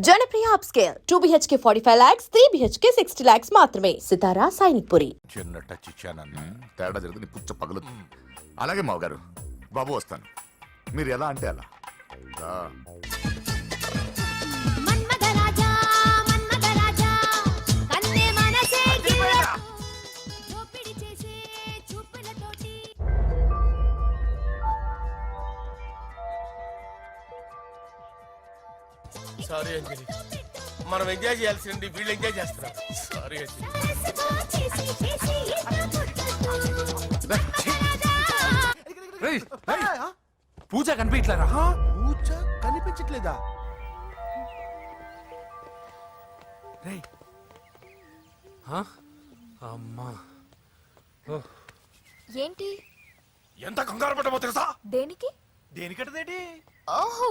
Janapriya upscale 2 BHK 45 lakhs, 3 BHK 60 lakhs మాత్రమే. సితారా సైనిక్పురి. చిన్న touch ఇచ్చానన్న తేడా జరిగింది, పుచ్చ పగలు. అలాగే మావగారు, బాబు వస్తాను. మీరు ఎలా అంటే అలా. సారీ అంజలి, మనం ఎంజాయ్ చేయాల్సింది వీళ్ళు ఎంజాయ్ చేస్తున్నారు. సారీ అంజలి. పూజ కనిపించలేరా? పూజ కనిపించట్లేదా? అమ్మా ఏంటి? ఎంత కంగారు పడ్డామో తెలుసా? దేనికి? దేనికంటదేంటి? ఓహో,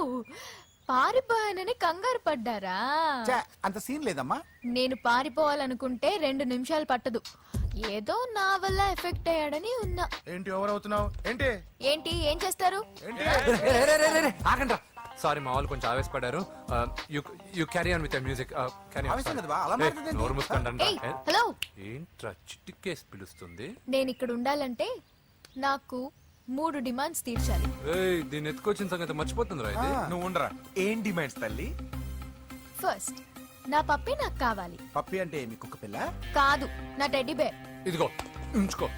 పారిపోయానని కంగారు పడ్డారా? అంత సీన్ లేదమ్మా. నేను పారిపోవాలనుకుంటే 2 నిమిషాలు పట్టదు. ఏదో నా వల్ల ఎఫెక్ట్ అయ్యాడని ఉన్నా. ఏంటి ఓవర్ అవుతున్నావు? ఏంటి ఏంటి ఏం చేస్తారు? ఆగండ్రా. సారీ, మా వాళ్ళు కొంచెం ఆవేశపడ్డారు. You carry on with music. Hello, ఏంట్రా చిటికేసి పిలుస్తుంది? నేను ఇక్కడ ఉండాలంటే నాకు 3 డిమాండ్స్ తీర్చాలి. దీన్ని ఎత్తుకొచ్చిన సంగతి మర్చిపోతుందిరా ఇది. నువ్వు ఉండరా. ఏం డిమాండ్స్ తల్లి? ఫస్ట్, నా పప్పి నాకు కావాలి. పప్పి అంటే మీ కుక్క పిల్ల? కాదు, నా టెడ్డీ బేర్. ఇదిగో ఉంచుకో.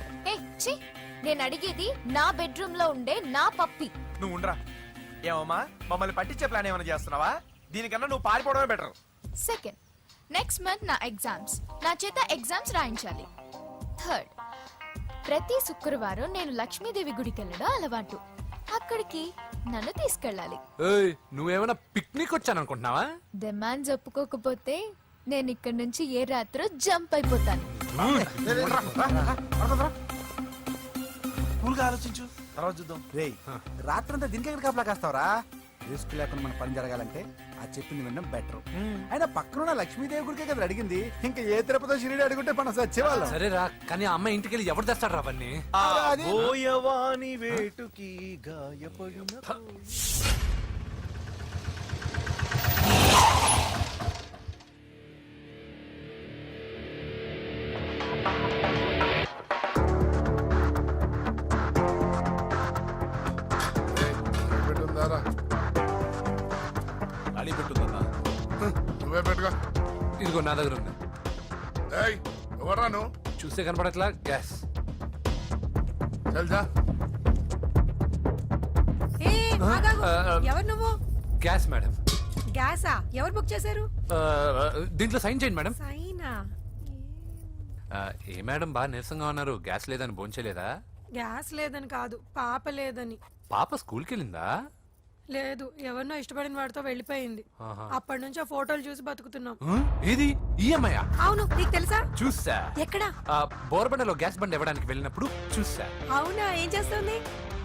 ఛీ, నేను అడిగేది నా బెడ్రూమ్ లో ఉండే నా పప్పి. నువ్వు ఉండరా. ఏమమ్మా, మమ్మల్ని పట్టించే ప్లాన్ ఏమైనా చేస్తున్నావా? దీనికన్నా నువ్వు పారిపోవడమే బెటర్. సెకండ్, నెక్స్ట్ మంత్ నా ఎగ్జామ్స్, నా చేత ఎగ్జామ్స్ రాయించాలి. థర్డ్, ప్రతి శుక్రవారం నేను లక్ష్మీదేవి గుడికి వెళ్ళడం అలవాటు. అక్కడికి నన్ను తీసుకెళ్ళాలి. నువ్వేమైనా పిక్నిక్ వచ్చాననుకుంటున్నావా? డిమాండ్స్ ఒప్పుకోకపోతే నేను ఇక్కడి నుంచి ఏ రాత్రో జంప్ అయిపోతాను. కూల్గా ఆలోచించు, తర్వాత చూద్దాం. రేయ్, రాత్రంతా దీనికి ఎక్కడ కాపలా కాస్తావరా? రిస్క్ లేకుండా మన పని జరగాలంటే ఆ చెప్పింది వినడం బెటర్. అయినా పక్కన లక్ష్మీదేవి గురికే కదా అడిగింది. ఇంకా ఏ తిరుపతి షిరిడి అడుగుంటే మనం సచ్చేవాళ్ళం. సరేరా, కానీ ఆ అమ్మాయి ఇంటికి వెళ్ళి ఎవరు తెస్తాడు అవన్నీ? ఓయవాని వేటుకి గాయపడిన నువ్వే పెట్టుకో. ఇదిగో నా దగ్గర ఉంది. ఎవరా నువ్వు? చూస్తే కనపడట్లా? గ్యాస్. తెలుసా? ఎవరు నువ్వు? Gas madam. గ్యాసా? ఎవరు బుక్ చేశారు? దీంట్లో సైన్ చేయండి మేడం. సైనా? ఏ మేడం బాగా నీరసంగా ఉన్నారు? గ్యాస్ లేదని భోంచలేదా? గ్యాస్ లేదని కాదు, పాప లేదని. పాప స్కూల్కి వెళ్ళిందా? లేదు, ఎవరినో ఇష్టపడిన వాడితో వెళ్ళిపోయింది. అప్పటి నుంచి ఆ ఫోటోలు చూసి బతుకుతున్నాం. ఏది ఈఎంఐ? అవును, నీకు తెలుసా? చూసా. ఎక్కడ? బోర్బండలో గ్యాస్ బండ్ ఇవ్వడానికి వెళ్ళినప్పుడు చూసా. అవునా? ఏం చేస్తుంది?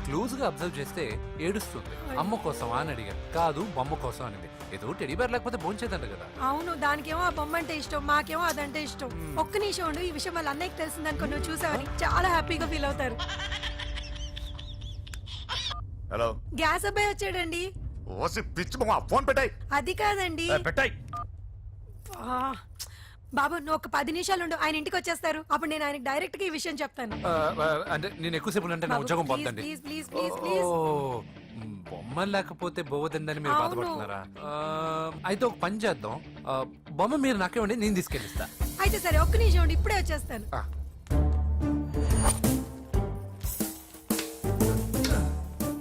క్లోజ్ గా అబ్జర్వ్ చేస్తే ఏడుస్తుంది. అమ్మ కోసం అని అడిగాను. కాదు, బొమ్మ కోసం అనింది. ఏదో టెడీ బేర్ లేకపోతే భోంచేదంట కదా. అవును, దానికేమో ఆ బొమ్మ అంటే ఇష్టం, మాకేమో అదంటే ఇష్టం. ఒక్క నిమిషం ఉండు, ఈ విషయం వాళ్ళ అన్నయ్యకి తెలిసిందనుకో, నువ్వు చూసావని చాలా హ్యాపీగా ఫీల్ అవుతారు. హలో, గ్యాస్ అబ్బాయి వచ్చాడండి. ఓసి పిచ్చి బొమ్మ, ఫోన్ పెట్టాయి. అది కాదండి. పెట్టాయి. బాబు, నువ్వు ఒక 10 నిమిషాలు ఉండు, ఆయన ఇంటికి వచ్చేస్తారు. అప్పుడు నేను ఆయనకి డైరెక్ట్ గా ఈ విషయం చెప్తాను. అంటే నేను ఎక్కువసేపు అంటే నా ఉద్యోగం పోతుందండి. Please please please please. బొమ్మ లేకపోతే బోవదందని మీరు బాధపడుతున్నారా? అయితే ఒక పని చేద్దాం, బొమ్మ మీరు నాకే ఉండి నేను తీసుకెళ్ళిస్తా. అయితే సరే, ఒక్క నిమిషం ఉండి, ఇప్పుడే వచ్చేస్తాను.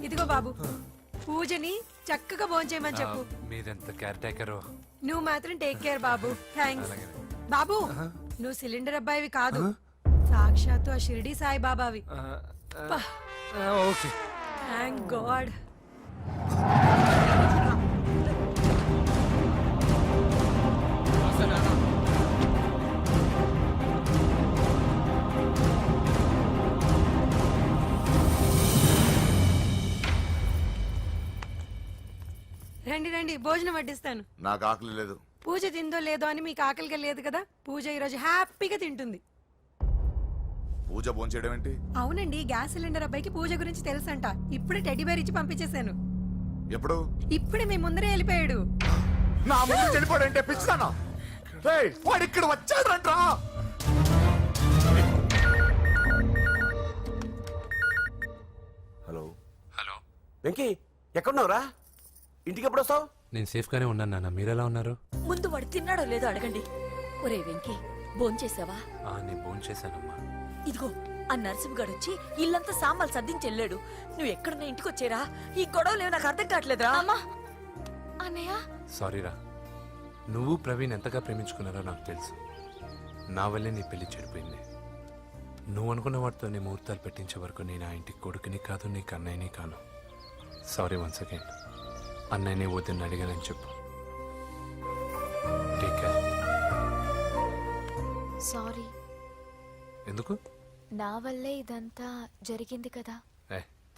ఇదిగో బాబు, పూజని చక్కగా భోంచేయమని చెప్పు. మీరెంత కేర్ టేకరు. నువ్వు మాత్రం టేక్ కేర్ బాబు. థ్యాంక్స్ బాబు. నువ్వు సిలిండర్ అబ్బాయివి కాదు, సాక్షాత్తు ఆ షిరిడి సాయి బాబావి. Okay, thank God. రండి రండి, భోజనం వడ్డిస్తాను. నాకు ఆకలి లేదు. పూజ తిందో లేదో అని మీకు ఆకలిగా లేదు కదా. పూజ ఈరోజు హ్యాపీగా తింటుంది. పూజ భోంచేయడం ఏంటి? అవునండి, గ్యాస్ సిలిండర్ అబ్బాయికి పూజ గురించి తెలుసంట. ఇప్పుడే టెడ్డీ బేర్ ఇచ్చి పంపించేశాను. ఎప్పుడు? ఇప్పుడే మీ ముందరే వెళ్ళిపోయాడు. నా ముందు చెడిపోడంటే పిచ్చిదానా వాడు ఇక్కడ వచ్చాడంట్రా. హలో హలో, వెంకీ ఎక్కడున్నావురా? ఇంటికి ఎప్పుడు వస్తావు? నేను సేఫ్ గానే ఉన్నాను నాన్న, మీరెలా ఉన్నారు? ముందు వాడు తిన్నాడో లేదో అడగండి. ఒరే వెంకీ, భోంచేసావా? నేను ఫోన్ చేశానమ్మా. ఇదిగో ఆ నరసింహగాడు వచ్చి ఇల్లంతా సామాన్లు సర్దించి వెళ్ళాడు. నువ్వు ఎక్కడున్నా ఇంటికి వచ్చేరా. ఈ గొడవలేవు నాకు అర్థం కావట్లేదురా. అమ్మా అన్నయ్య సారీరా, నువ్వు ప్రవీణ్ ఎంతగా ప్రేమించుకున్నారో నాకు తెలుసు. నా వల్లే నీ పెళ్లి చెడిపోయింది. నువ్వు అనుకున్న వాటితో నీ ముహూర్తాలు పెట్టించే వరకు నేను ఆ ఇంటికి కొడుకుని కాదు, నీకు అన్నయ్యని కాను. Sorry once again. అన్నయ్యని వద్దని అడిగానని చెప్పు. Take care. సారీ, ఎందుకు? నా వల్లే ఇదంతా జరిగింది కదా.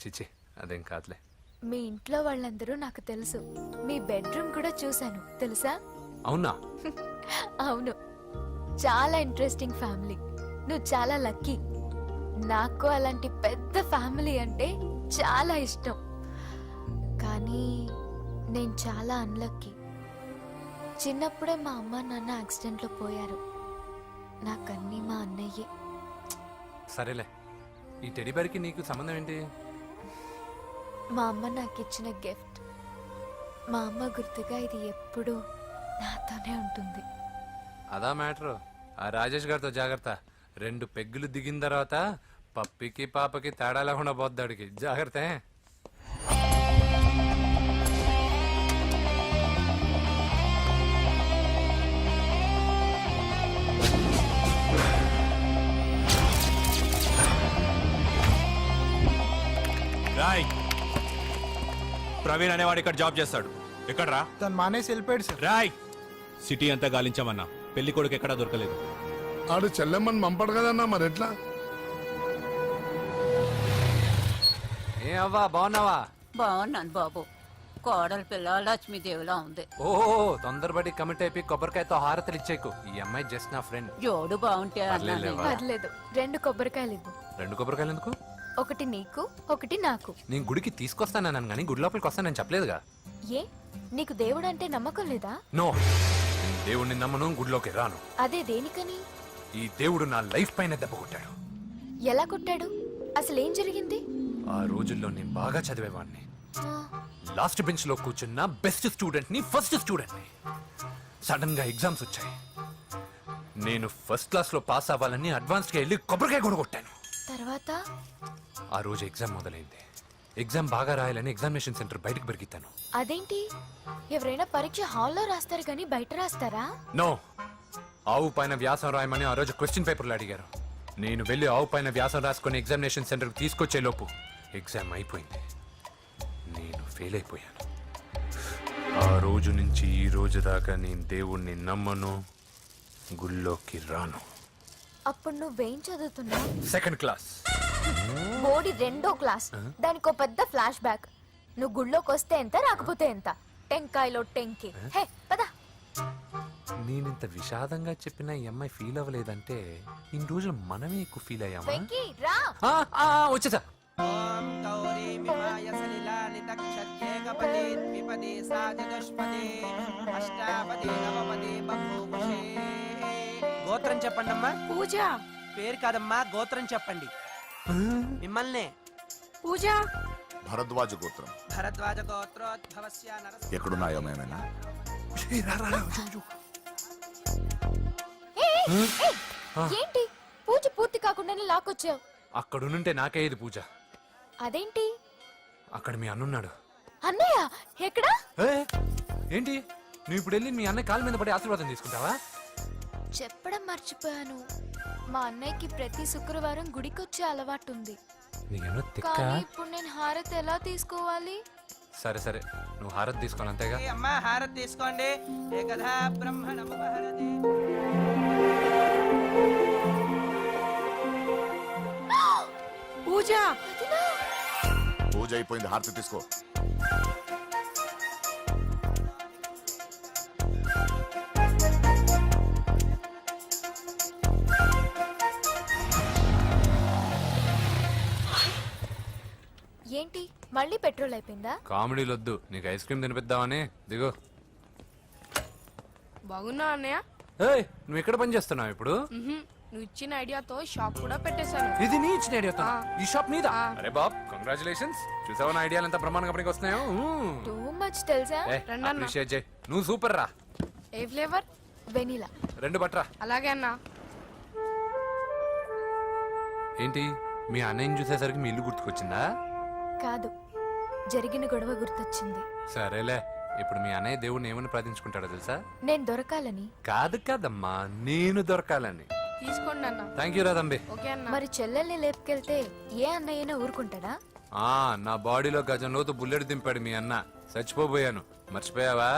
చిచి, అదేం కాదులే. మీ ఇంట్లో వాళ్ళందరూ నాకు తెలుసు. మీ బెడ్రూమ్ కూడా చూశాను తెలుసా? అవునా? అవును, చాలా ఇంట్రెస్టింగ్ ఫ్యామిలీ. నువ్వు చాలా లక్కీ. నాకు అలాంటి పెద్ద ఫ్యామిలీ అంటే చాలా ఇష్టం. కానీ నేను చాలా అన్లక్కీ. చిన్నప్పుడే మా అమ్మ నాన్న యాక్సిడెంట్లో పోయారు. నాకన్నీ మా అన్నయ్యే. సరేలే, ఈ టెడీబేర్కి నీకు సంబంధం ఏంటి? మా అమ్మ నాకు ఇచ్చిన గిఫ్ట్. మా అమ్మ గుర్తుగా ఇది ఎప్పుడూ నాతోనే ఉంటుంది. అదా మ్యాటర్. ఆ రాజేష్ గారితో జాగ్రత్త. 2 పెగ్గులు దిగిన తర్వాత పప్పికి పాపకి తేడా లేకుండా పోద్దాడికి. జాగ్రత్త. రాయ్, ప్రవీణ్ అనేవాడు ఇక్కడ జాబ్ చేస్తాడు. ఎక్కడ రా? తను మానేసి వెళ్ళిపోయాడు సార్. రాయ్, సిటీ అంతా గాలించామన్నా, పెళ్లి కొడుకు ఎక్కడా దొరకలేదు. ఆడు చెల్లెమ్మని పంపడు కదన్నా, మరి ఎట్లా? ఏ అవ్వా, బాగున్నావా? బాగున్నాను బాబు. కోడలి పిల్ల లక్ష్మీదేవిలా ఉంది. ఓ, తొందరపడి కమిట్ అయిపోయి కొబ్బరికాయతో హారతలు ఇచ్చేకు. ఈ అమ్మాయి జస్ట్ నా ఫ్రెండ్. జోడు బాగుంటే పర్లేదులేవా? పర్లేదు, 2 కొబ్బరికాయలు ఇవ్వు. 2 కొబ్బరికాయలు ఎందుకు? ఒకటి నీకు, ఒకటి నాకు. నేను గుడికి తీసుకొస్తానన్నాను కానీ గుడి లోపలికి వస్తానని చెప్పలేదుగా. ఏ, నీకు దేవుడు అంటే నమ్మకం లేదా? నో, నేను దేవుడిని నమ్మను, గుడిలోకి రాను. అదే దేనికని? ఈ దేవుడు నా లైఫ్ పైన దెబ్బ కొట్టాడు. ఎలా కొట్టాడు? అసలేం జరిగింది? ఆ రోజుల్లో నేను బాగా చదివేవాడిని. ఆ, లాస్ట్ బెంచ్ లో కూర్చున్న బెస్ట్ స్టూడెంట్ ని, ఫస్ట్ స్టూడెంట్ ని. సడన్ గా ఎగ్జామ్స్ వచ్చాయి. నేను ఫస్ట్ క్లాస్ లో పాస్ అవ్వాలని అడ్వాన్స్ గా వెళ్ళి కొబ్బరికాయ కూడా కొట్టాను. తర్వాత? ఆ రోజు ఎగ్జామ్ మొదలైంది. ఎగ్జామ్ బాగా రాయాలని ఎగ్జామినేషన్ సెంటర్ బయటకు పెరిగితాను. అదేంటి, ఎవరైనా పరీక్ష హాల్లో రాస్తారు కానీ బయట రాస్తారా? నో, ఆవు పైన వ్యాసం రాయమని ఆ రోజు క్వశ్చన్ పేపర్లు అడిగారు. నేను వెళ్ళి ఆవు పైన వ్యాసం రాసుకొని ఎగ్జామినేషన్ సెంటర్కి తీసుకొచ్చే లోపు ఎగ్జామ్ అయిపోయింది. నేను ఫెయిల్ అయిపోయాను. ఆ రోజు నుంచి ఈ రోజు దాకా నేను దేవుణ్ణి నమ్మను, గుళ్ళోకి రాను. అప్పుడు నువ్వేం చదువుతున్నావు? 2nd class. బోడి 2వ క్లాస్. దానికో పెద్ద ఫ్లాష్ బ్యాక్. నువ్వు గుళ్ళోకి వస్తే ఎంత, రాకపోతే ఎంత. టెంకాయలో టెంకి. హే పద. నేనింత విషాదంగా చెప్పిన ఈ అమ్మాయి ఫీల్ అవ్వలేదంటే ఇన్ని రోజులు మనమే ఎక్కువ ఫీల్ అయ్యామా? వెంకీ రా. వచ్చేసా. గోత్రం చెప్పండి అమ్మా. పూజ. పేరు కాదమ్మా, గోత్రం చెప్పండి. మిమ్మల్నే. పూజ. భరద్వాజ గోత్రం. భరద్వాజ గోత్రోద్భవస్య నరసింహ. ఎక్కడున్నాయో మేమైనా? ఏంటి పూజ పూర్తి కాకుండానే లాక్కొచ్చావు? అక్కడుంటే నాకే ఇది పూజ. అదేంటి? అక్కడ మీ అన్నున్నాడు. అన్నయ్య ఎక్కడా? ఏంటి, నువ్వు ఇప్పుడు వెళ్ళి మీ అన్నయ్య కాళ్ళ మీద పడి ఆశీర్వాదం తీసుకుంటావా? చెప్పడం మర్చిపోయాను. మా అన్నయ్యకి ప్రతి శుక్రవారం గుడికొచ్చే అలవాటు ఉంది. నీకేమో తిక్క. కానీ ఇప్పుడు నేను హారతి ఎలా తీసుకోవాలి? సరే సరే, నువ్వు హారతి తీసుకోను అంతేగా. ఏ అమ్మా, హారతి తీసుకోండి. ఏకదా బ్రహ్మణముపహరతి. పూజ. పూజ అయిపోయింది, హారతి తీసుకో. ఏంటి మళ్ళీ పెట్రోల్ అయిపోయిందా? కామెడీలు వద్దు, నీకు ఐస్ క్రీమ్ తినిపిద్దామని. దిగు. బాగున్నా అన్నయ్య ఏయ్ నువ్వు ఎక్కడ పని చేస్తున్నావు ఇప్పుడు? నువ్వు ఇచ్చిన ఐడియాతో షాప్ కూడా పెట్టేశాను. ఇది నీ ఇచ్చిన ఐడియా. ఈ షాప్ నీదా? అరే బాబ్ కంగ్రాచులేషన్స్. చూసావా నా ఐడియాలు ఎంత బ్రహ్మాండంగా పనికి వస్తున్నాయో. టూ మచ్ తెలుసా? అప్రిషియేట్ చేయి. నువ్వు సూపర్ రా. ఏ ఫ్లేవర్? వెనీలా. 2 బట్రా. అలాగే అన్నా. ఏంటి మీ అన్నయ్యని చూసేసరికి మీ ఇల్లు గుర్తుకొచ్చిందా? కాదు, జరిగిన గొడవ గుర్తొచ్చింది. సరేలే, ఇప్పుడు మీ అన్నయ్య దేవుడిని ఏమని ప్రార్థించుకుంటాడో తెలుసా? నేను దొరకాలని. కాదు కాదమ్మా, నేను దొరకాలని. తీసుకోండి అన్న. Thank you రాదంబి. ఓకే అన్న. మరి చెల్లెల్ని లేపుకెళ్తే ఏ అన్నయ్యనా ఊరుకుంటాడా? నా బాడీలో గజం లోతు బుల్లెట్ దింపాడు మీ అన్న. చచ్చిపోబోయాను. మర్చిపోయావా?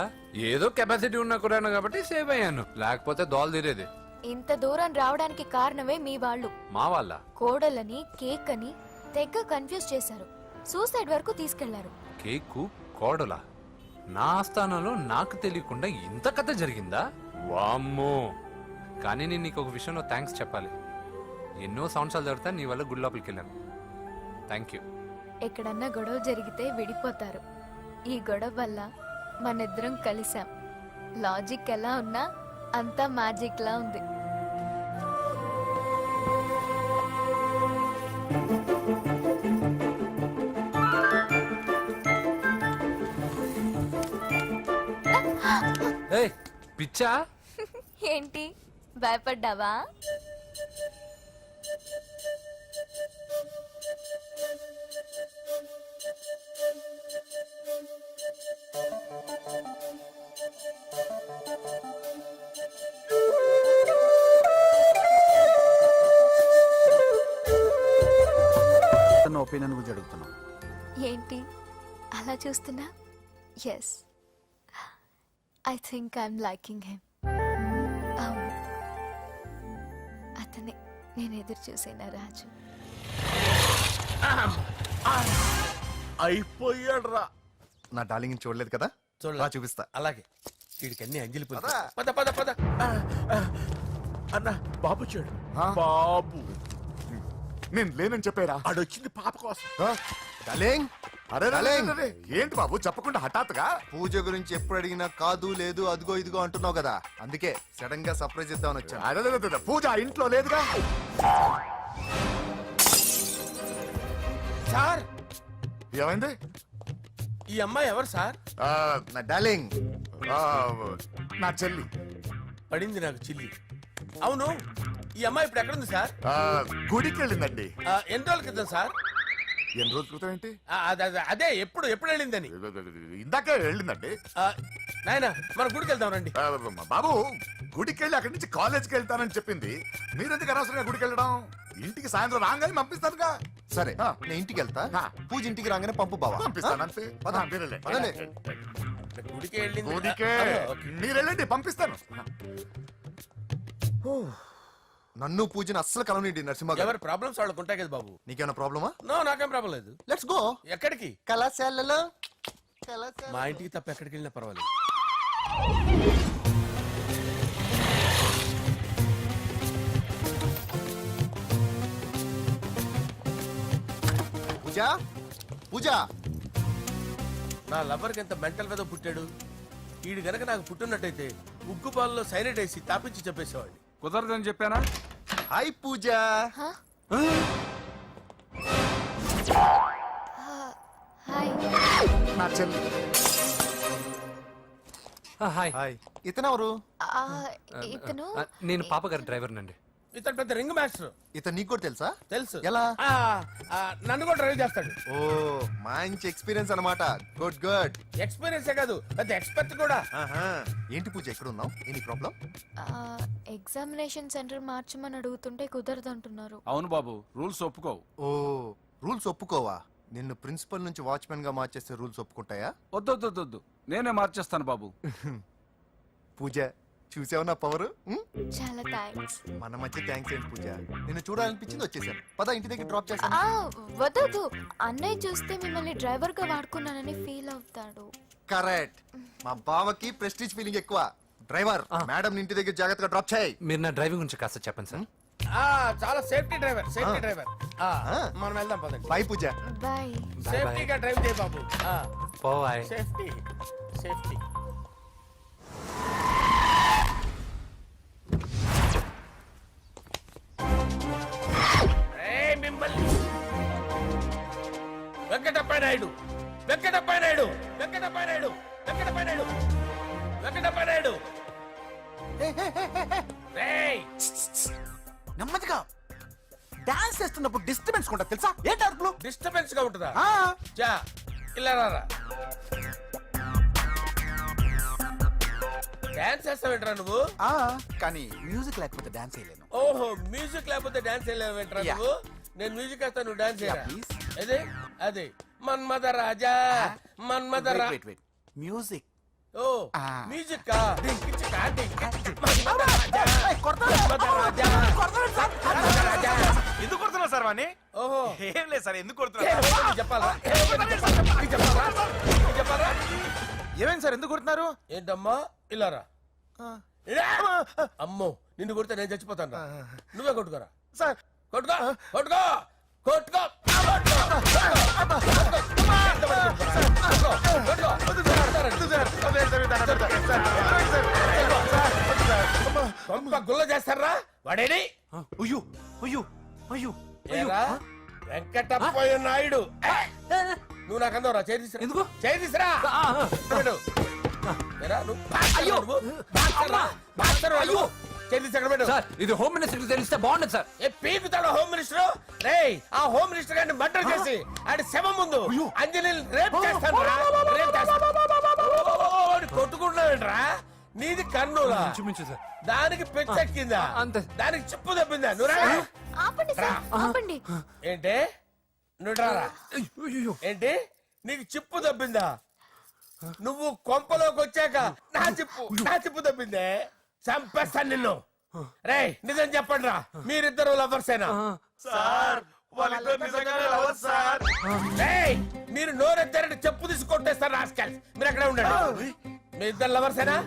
ఏదో కెపాసిటీ ఉన్న కురాను కాబట్టి సేవ్ అయ్యాను, లేకపోతే దోలు తీరేది. ఇంత దూరం రావడానికి కారణమే మీ వాళ్ళు. మా వాళ్ళ కోడలని కేక్ అని తెగ కన్ఫ్యూజ్ చేశారు. సూసైడ్ వరకు తీసుకెళ్లారు. కేకు కోడలా? నా స్థానంలో నాకు తెలియకుండా ఇంత కథ జరిగిందా? వామ్మో. కానీ నేను నీకు ఒక విషయంలో థ్యాంక్స్ చెప్పాలి. ఎన్నో సంవత్సరాలు జరుగుతా నీ వల్ల గుడి లోపలికి వెళ్ళాను. Thank you. ఎక్కడన్నా గొడవ జరిగితే విడిపోతారు. ఈ గొడవ వల్ల మనిద్దరం కలిసాం. లాజిక్ ఎలా ఉన్నా అంతా మ్యాజిక్ లా ఉంది. ఏయ్ పిచ్చా? ఏంటి భయపడ్డావా? ఒపీనియన్ గురించి అడుగుతున్నాం. ఏంటి అలా చూస్తున్నా? Yes, I think I'm liking him. అవును, అతనే నేను ఎదురు చూసిన రాజు. అయిపోయాడు రా. నా డార్లింగ్ చూడలేదు కదా, చూడలే. చూపిస్తా. అలాగే వీడికి అన్ని అంజలి పులుసు. పద పద పద. అన్న బాబు చూడు. బాబు నేను లేనని చెప్పారా? ఆడొచ్చింది పాప కోసం. డార్లింగ్, అరే అరే, ఏంటి బాబు చెప్పకుండా హఠాత్తుగా? పూజ గురించి ఎప్పుడు అడిగినా కాదు లేదు అదిగో ఇదిగో అంటున్నావు కదా, అందుకే సడన్ గా సర్ప్రైజ్ ఇద్దామని వచ్చాను. అదే పూజ ఇంట్లో లేదుగా. సార్ ఏమైంది? ఈ అమ్మాయి ఎవరు సార్? నా డార్లింగ్, నా చెల్లి. పడింది నాకు చిల్లి. అవును, ఈ అమ్మాయి ఇప్పుడు ఎక్కడుంది సార్? గుడికి వెళ్ళిందండి. ఎన్ని రోజుల క్రితం సార్? ఎన్ని రోజుల క్రితం ఏంటి? అదే ఎప్పుడు ఎప్పుడు వెళ్ళిందని. ఇందాకే వెళ్ళిందండి. నాయన మన గుడికి వెళ్దాం రండి. బాబు గుడికి వెళ్ళి అక్కడి నుంచి కాలేజ్కి వెళ్తానని చెప్పింది. మీరెందుకు అనవసరంగా గుడికి వెళ్ళడం? ఇంటికి సాయంత్రం రాగానే పంపిస్తానుగా. సరే నేను ఇంటికి వెళ్తా, పూజ ఇంటికి రాగానే పంపు బావా. పంపిస్తానంతే. గుడికి వెళ్ళింది. గుడికే మీరు వెళ్ళండి, పంపిస్తాను. నన్ను పూజను అస్సలు కలవనండి నరసింహ గారు. ఎవరి ప్రాబ్లమ్స్ వాళ్ళకు ఉంటాయి కదా బాబు. నీకేమైనా ప్రాబ్లమా? నో, నాకేం ప్రాబ్లం లేదు. Let's go. ఎక్కడికి? కళాశాలలో. మా ఇంటికి తప్ప ఎక్కడికి వెళ్ళినా పర్వాలేదు. పూజ, పూజ. నా లవర్కి ఎంత మెంటల్ వెద పుట్టాడు. వీడు గనక నాకు పుట్టినట్టయితే ఉగ్గు పాలలో సైనైడ్ వేసి తాపించి చెప్పేసేవాడిని. కుదరదని చెప్పానా? హాయ్ పూజ. హాయ్. నా చెల్లి. హాయ్. హాయ్. ఇతనెవరు? ఇతను నేను పాప గారి డ్రైవర్ నండి. ఇతను పెద్ద రింగ్ మాస్టర్. ఇతను నీకు కూడా తెలుసా? తెలుసు. ఎలా? నన్ను కూడా డ్రైవ్ చేస్తాడు. ఓ మంచి ఎక్స్పీరియన్స్ అన్నమాట. Good good. ఎక్స్పీరియన్స్ కాదు, పెద్ద ఎక్స్పర్ట్ కూడా. ఏంటి పూజ ఎక్కడ ఉన్నావు? Any problem? ఎగ్జామినేషన్ సెంటర్ మార్చమని అడుగుతుంటే కుదరదు అంటున్నారు. అవును బాబు, రూల్స్ ఒప్పుకోవు. ఓ రూల్స్ ఒప్పుకోవా? నిన్ను ప్రిన్సిపల్ నుంచి వాచ్మెన్ గా మార్చేస్తే రూల్స్ ఒప్పుకుంటాయా? వద్దు, నేనే మార్చేస్తాను బాబు. పూజ చూసావు నా పవర్? చాలా థ్యాంక్స్. మన మధ్య థ్యాంక్స్ ఏంటి పూజ, నిన్ను చూడాలనిపించింది వచ్చేసాను. పద ఇంటి దగ్గర డ్రాప్ చేస్తాను. వద్దు, అన్నయ్య చూస్తే మిమ్మల్ని డ్రైవర్ గా వాడుకున్నానని ఫీల్ అవుతాడు. కరెక్ట్. మా బావకి ప్రెస్టీజ్ ఫీలింగ్ ఎక్కువ. డ్రైవర్, మేడం ఇంటి దగ్గర జాగ్రత్తగా డ్రాప్ చేయి. మీరు నా డ్రైవింగ్ గురించి కాస్త చెప్పండి సార్. చాలా సేఫ్టీ డ్రైవర్. మనం వెళ్దాం పదండి. బై పూజ. బాయ్. సేఫ్టీగా డ్రైవ్ చేయ బాబు. పోవాయ్. సేఫ్టీ. వెంకటప్ప నాయుడు వెంకటప్ప నాయుడు వెంకటప్ప నాయుడు రేయ్ నెమ్మదిగా డాన్స్ చేస్తున్నప్పుడు డిస్టర్బెన్స్ కొంటా తెలుసా ఏంటి అరుపులు డిస్టర్బెన్స్ గా ఉంటుందా ఆ, చా ఇలా రారా డాన్స్ చేస్తావేంట్రా నువ్వు ఆ, కానీ మ్యూజిక్ లేకపోతే డాన్స్ చేయలేను ఓహో మ్యూజిక్ లేకపోతే డాన్స్ చేయలేవేంట్రా Yeah. నువ్వు నేను మ్యూజిక్ వేస్తా నువ్వు డాన్స్ చేయరా Yeah, please. అదే అదే మన్మద రాజా మన్మద రా వెయిట్ వెయిట్ మ్యూజిక్ ఓ Ah. మ్యూజిక్ కా డింకి చికా డింకి మన్మద రాజా మన్మద రాజా మన్మద రాజా ఎందుకు కొడుతున్నా సార్ వాణ్ణి ఓహో ఏం లేదు సార్ ఎందుకు ఏ, కొడుతున్నా నీకు చెప్పాలా ఏ, నీకు చెప్పాలా నీకు చెప్పాలా ఏమైంది సార్ ఎందుకు కొడుతున్నారు ఏంటమ్మా ఇలా రా అమ్మో నిన్ను కొడితే నేను చచ్చిపోతాను నువ్వే కొట్టుకోరా సార్ కొట్టుకో కొట్టుకో కొట్టుకో గుల్ల చేస్తారా వాడేడి అయ్యో అయ్యో అయ్యో ఏరా వెంకటప్పయ్య నాయుడు నువ్వు నాకు అందవరా చేయి తీసురా ఎందుకు? చేయి తీసురా పెట్టు. ఏరా, నువ్వు బాక్సర్ నువ్వు? బాక్సరా? బాక్సరు నువ్వు? చేయి తీసి అక్కడ పెట్టు. సార్ ఇది హోమ్ మినిస్టర్ తెలిస్తే బాగుండదు సార్. ఏ పీకుతాడు హోమ్ మినిస్టర్ రేయ్ ఆ హోమ్ మినిస్టర్ గారిని మర్డర్ చేసి ఆడి శవం ముందు అంజలి రేప్ చేస్తాను రేప్ చేస్తాను కొట్టుకుంటున్నావేంట్రా నీది కన్నులా చూపించు సార్. దానికి పెచ్చెక్కిందా అంతే. దానికి చెప్పు తప్పిందా నువ్వు రా. ఆపండి సార్ ఆపండి ఏంటి నువ్వు రారా అయ్యో. ఏంటి నీకు చిప్పు తప్పిందా నువ్వు కొంపలోకి వచ్చాక నా చిప్పు తప్పిందే చంపేస్తాను నిన్ను రేయ్ నిజం చెప్పండి రా మీరిద్దరు లవర్సేనా సార్ వాళ్ళిద్దరు నిజంగానే లవర్స్ సార్. రేయ్ మీరు నోరెత్తారంటే చెప్పు తీసి కొట్టేస్తారు రాస్కల్స్ మీరు అక్కడే ఉండండి మీ ఇద్దరు లవర్సేనా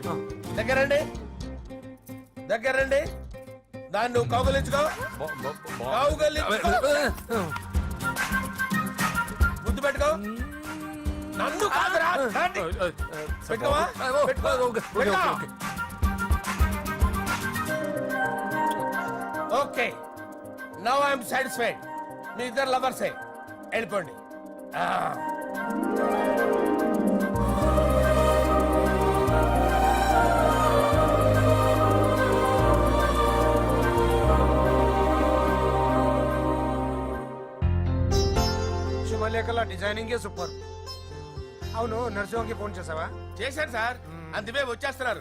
దగ్గరండి దగ్గరండి దాన్ని నువ్వు కౌగలించుకో కౌగలించుకో ముద్దు పెట్టుకో నన్ను కాదురా దాన్ని. పెట్టుకోవా పెట్టుకో పెట్టుకో. ఓకే నౌ ఐఎమ్ సాటిస్ఫైడ్ మీ ఇద్దరు లవర్సే వెళ్ళిపోండి శుభలేఖల డిజైనింగ్ సూపర్ అవును నర్సింహకి ఫోన్ చేసావా చేశాను సార్ అందుకే వచ్చేస్తున్నారు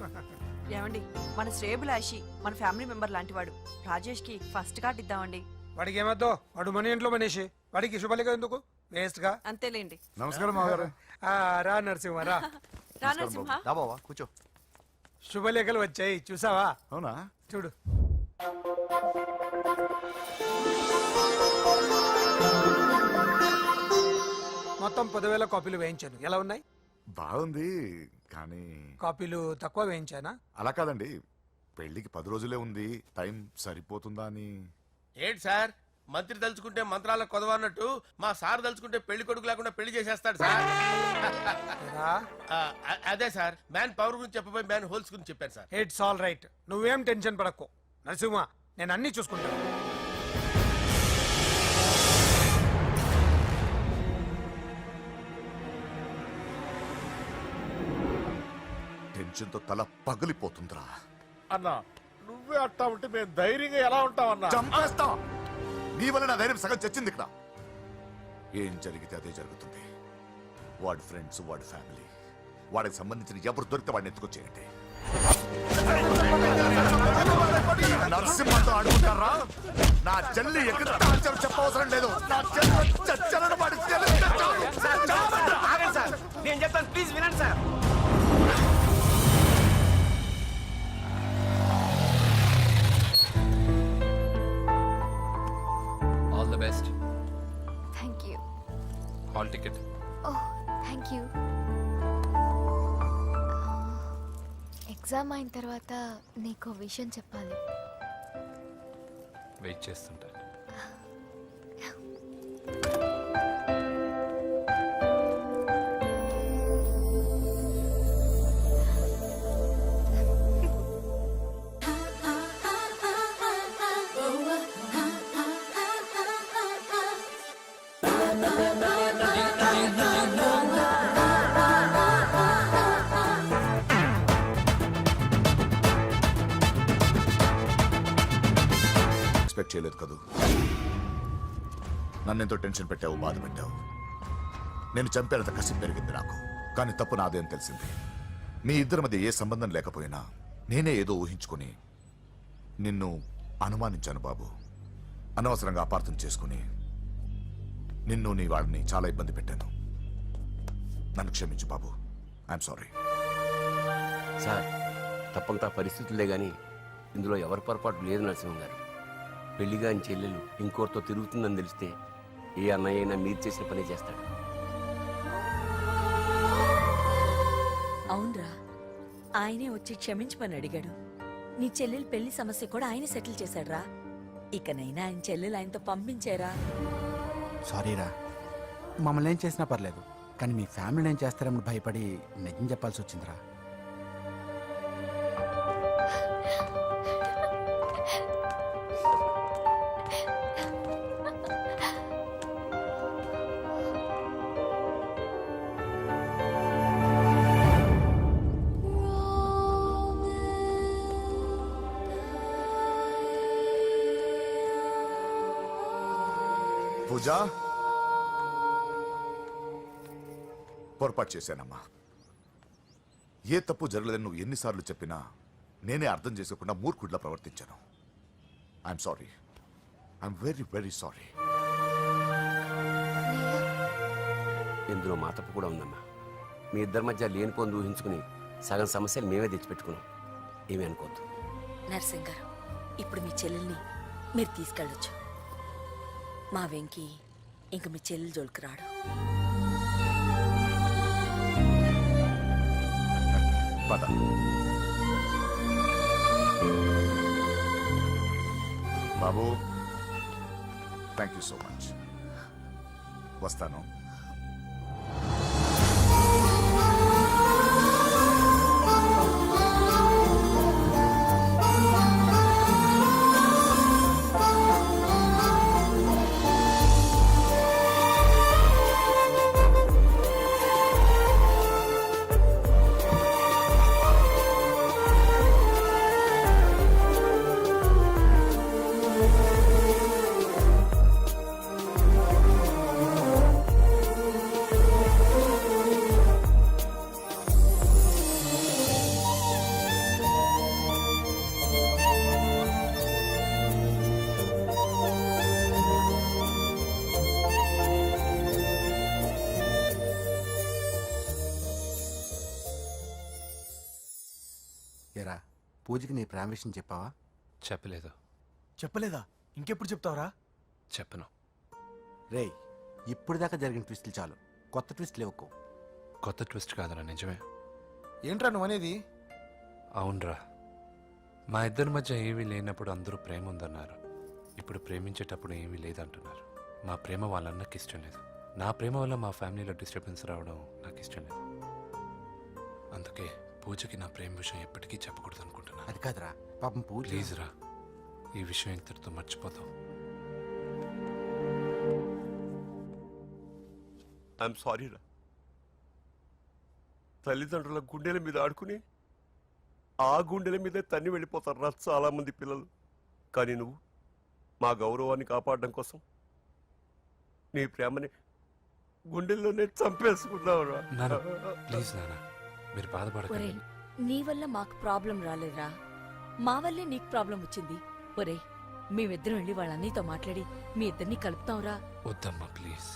ఏమండి మన శ్రేయబులాషి మన ఫ్యామిలీ మెంబర్ లాంటివాడు రాజేష్ కి ఫస్ట్ కార్డ్ ఇద్దామండి వాడికి ఏమద్దో వాడు మన ఇంట్లో మనిషి వాడికి శుభలేఖ ఎందుకు వేస్ట్ గా అంతేలేండి నమస్కారం మామగారు ఆ, రా నరసింహ రా రా నరసింహ బాబా కూర్చో శుభలేఖలు వచ్చాయి చూసావా అవునా చూడు మొత్తం 10,000 కాపీలు వేయించాను ఎలా ఉన్నాయి బాగుంది కానీ కాపీలు తక్కువ వేయించానా అలా కాదండి పెళ్లికి 10 రోజులే ఉంది టైం సరిపోతుందా అని ఏంటి సార్ మంత్రి తలుచుకుంటే మంత్రాలకు కొదవన్నట్టు మా సార్ తలుచుకుంటే పెళ్లి కొడుకు లేకుండా పెళ్లి చేసేస్తాడు సార్ ఏరా, అదే సార్ మ్యాన్ పవర్ గురించి చెప్పబోయి మ్యాన్ హోల్స్ గురించి చెప్పాను సార్ ఇట్స్ ఆల్ రైట్ నువ్వేం టెన్షన్ పడకు నరసింహ నేను అన్ని చూసుకుంటాను టెన్షన్ తో తల పగిలిపోతుందిరా అన్నా నువ్వే అట్టా ఉంటే మేము ధైర్యంగా ఎలా ఉంటామన్నా చంపేస్తా నీ వల్ల నా ధైర్యం సగం చచ్చింది ఇక్కడ ఏం జరిగితే అదే జరుగుతుంది వాడి ఫ్రెండ్స్ వాడి ఫ్యామిలీ వాడికి సంబంధించిన ఎవరు దొరికితే వాడిని ఎత్తుకొచ్చేయండి నరసింహతో ఆడుకుంటారా నా చెల్లి ఎక్కడ దాచారో చెప్పవసరం లేదు నా చెల్లి చచ్చలను వాడి తెలిస్తే చాలు. ఆగండి సార్ నేను చెప్తాను ప్లీజ్ వినండి sir all the best. Thank you hall ticket. Oh thank you exam అయిన తర్వాత నీకు విషయం చెప్పాలి వెయిట్ చేస్తుంటా. ఎక్స్పెక్ట్ చేయలేదు కదూ. నన్నెంతో టెన్షన్ పెట్టావు, బాధ పెట్టావు. నేను చంపేంత కసి పెరిగింది నాకు. కానీ తప్పు నాదే అని తెలిసింది. మీ ఇద్దరి మధ్య ఏ సంబంధం లేకపోయినా నేనే ఏదో ఊహించుకొని నిన్ను అనుమానించాను బాబు. అనవసరంగా అపార్థం చేసుకుని నిన్ను నీ వాళ్ళని చాలా ఇబ్బంది పెట్టాను. నన్ను క్షమించు బాబు. I'm sorry. సార్, తప్పంతా పరిస్థితులే గాని ఇందులో ఎవరి పొరపాటు లేదు నరసింహం గారు. పెళ్లి కాని చెల్లెలు ఇంకోరితో తిరుగుతుందని తెలిస్తే ఏ అన్నయ్య అయినా మీరు చేసిన పనే చేస్తాడు. అవునరా, ఆయనే వచ్చి క్షమించమని అడిగాడు. నీ చెల్లెలు పెళ్లి సమస్య కూడా ఆయన సెటిల్ చేశాడురా. ఇకనైనా ఆయన చెల్లెలు ఆయనతో పంపించారా? సారీరా, మమ్మల్ని ఏం చేసినా పర్లేదు, కానీ మీ ఫ్యామిలీని ఏం చేస్తారని భయపడి నిజం చెప్పాల్సి వచ్చిందిరా. పూజ, పొరపాటు చేశానమ్మా. ఏ తప్పు జరగలేదని నువ్వు ఎన్నిసార్లు చెప్పినా నేనే అర్థం చేసుకోకుండా మూర్ఖుడిలా ప్రవర్తించాను. I'm sorry. I'm very very sorry. ఇందులో మా తప్పు కూడా ఉందమ్మా. మీ ఇద్దరి మధ్య లేనిపోని ఊహించుకుని సగం సమస్యలు మేమే తెచ్చిపెట్టుకున్నాం. ఏమీ అనుకోవద్దు. నర్సింగ్ గారు, ఇప్పుడు మీ చెల్లెల్ని మీరు తీసుకెళ్ళొచ్చు. మా వెంకి ఇంక మీ చెల్లెలు జోలికి రాడు. పద. బాబు, థ్యాంక్ యూ సో మచ్. వస్తాను. ఏరా, పూజకి నీ ప్రేమ విషయం చెప్పావా? చెప్పలేదు. చెప్పలేదా? ఇంకెప్పుడు చెప్తావరా? చెప్పను. రేయ్, ఇప్పుడు దాకా జరిగిన ట్విస్టులు చాలు, కొత్త ట్విస్ట్ లేవుకో. కొత్త ట్విస్ట్ కాదురా, నిజమే. ఏంట్రా నువ్వు అనేది? అవునరా, మా ఇద్దరి మధ్య ఏమీ లేనప్పుడు అందరూ ప్రేమ ఉందన్నారు. ఇప్పుడు ప్రేమించేటప్పుడు ఏమీ లేదంటున్నారు. మా ప్రేమ వాళ్ళన్నకి ఇష్టం లేదు. నా ప్రేమ వల్ల మా ఫ్యామిలీలో డిస్టర్బెన్స్ రావడం నాకు ఇష్టం లేదు. అందుకే పూజకి నా ప్రేమ విషయం ఎప్పటికీ చెప్పకూడదు అనుకుంటున్నా. అది కాదురా, పాపం పూజ. ప్లీజ్ రా, ఈ విషయం ఇంతటితో మర్చిపోతాం. ఐఎమ్ సారీ రా. తల్లిదండ్రుల గుండెల మీద ఆడుకుని ఆ గుండెల మీద తన్ని వెళ్ళిపోతారు రా చాలా మంది పిల్లలు. కానీ నువ్వు మా గౌరవాన్ని కాపాడడం కోసం నీ ప్రేమని గుండెల్లోనే చంపేసుకున్నావు రా. ప్లీజ్ నాన్న, మీరు బాధపడకండి. నీ వల్ల మాకు ప్రాబ్లం రాలేదురా, మా వల్లే నీకు ప్రాబ్లం వచ్చింది. ఒరే, మేమిద్దరం వెళ్ళి వాళ్ళ అన్నయ్యతో మాట్లాడి మీ ఇద్దరిని కలుపుతాంరా. వద్దమ్మా ప్లీజ్.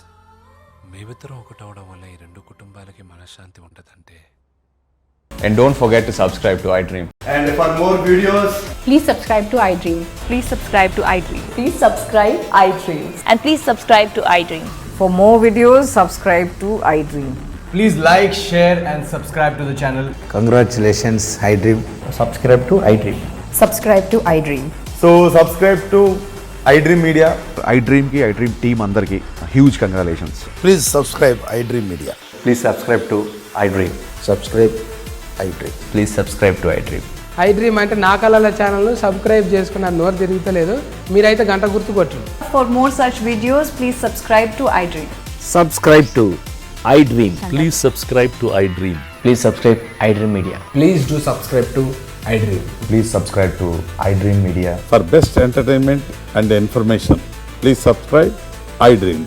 మేమిద్దరం ఒకటవడం వల్ల ఈ రెండు కుటుంబాలకి మనశ్శాంతి ఉండదంటే. And don't forget to subscribe to iDream. And for more videos, Please subscribe to iDream. Please subscribe to iDream. Please subscribe iDream. And please subscribe to iDream. For more videos, subscribe to iDream. please like, share and subscribe to the channel. Congratulations, iDream. Subscribe to iDream. Subscribe to iDream. So subscribe to iDream Media. iDream ki iDream team andarki huge congratulations. Please subscribe iDream Media. Please subscribe to iDream. Subscribe iDream. Please subscribe to iDream. iDream అంటే నా కళల channel subscribe చేసుకున్న నోరు తిరుగుతలేదు. మీరైతే గంట గుర్తు కొట్టండి. For more such videos, please subscribe to iDream. Subscribe to iDream. Please subscribe to iDream. Please subscribe iDream Media. Please do subscribe to I dream. Please subscribe to iDream Media. For best entertainment and information, please subscribe iDream.